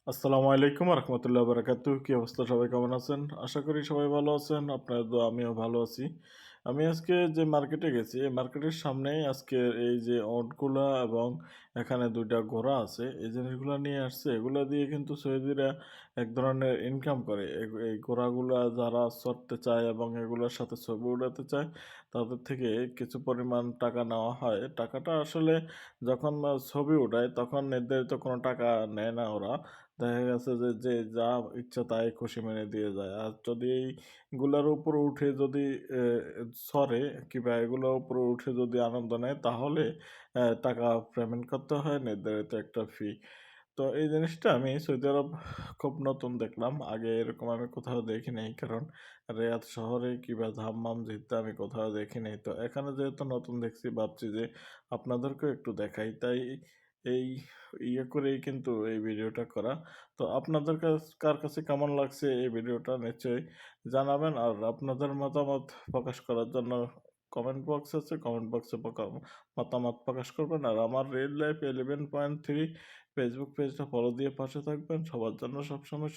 আসসালামু আলাইকুম রহমতুল্লাহ বারাকাতুহ। কি অবস্থা, সবাই কেমন আছেন? আশা করি সবাই ভালো আছেন। আপনার দোয়া আমিও ভালো আছি। আমি আজকে যে মার্কেটে গেছি, এই মার্কেটের সামনেই আজকে এই যে ওঁটগুলা এবং এখানে ২ টা ঘোড়া আছে, এই জিনিসগুলা নিয়ে আসছে। এগুলা দিয়ে কিন্তু সৌদিরা এক ধরনের ইনকাম করে। এই ঘোড়াগুলা যারা চড়তে চায় এবং এগুলোর সাথে ছবি উঠাতে চায়, তাদের থেকে কিছু পরিমাণ টাকা নেওয়া হয়। টাকাটা আসলে যখন ছবি উঠায় তখন নির্ধারিত কোনো টাকা নেয় না ওরা। দেখা গেছে যে যা ইচ্ছা তাই খুশি মেনে দিয়ে যায়। আর যদি এইগুলার উপরে উঠে যদি এ সরে কিংবা এগুলোর উপরে উঠে যদি আনন্দ নেয় তাহলে টাকা পেমেন্ট করতে হয় নির্ধারিত একটা ফি। তো এই জিনিসটা আমি সৌদি আরব খুব নতুন দেখলাম। আগে এরকম আমি কোথাও দেখি নাই। কারণ রিয়াদ শহরে কিংবা দাম্মাম জেদ্দা আমি কোথাও দেখি নাই। তো এখানে যেহেতু নতুন দেখছি ভাবছি যে আপনাদেরকেও একটু দেখাই। তাই এই করেই কিন্তু এই ভিডিওটা করা। তো আপনাদের কার কাছে কেমন লাগছে এই ভিডিওটা নিশ্চয়ই জানাবেন। আর আপনাদের মতামত প্রকাশ করার জন্য কমেন্ট বক্স আছে, কমেন্ট বক্সে মতামত প্রকাশ করবেন। আর আমার রিয়েল লাইফ 11.3 ফেসবুক পেজটা ফলো দিয়ে পাশে থাকবেন। সবার জন্য সবসময়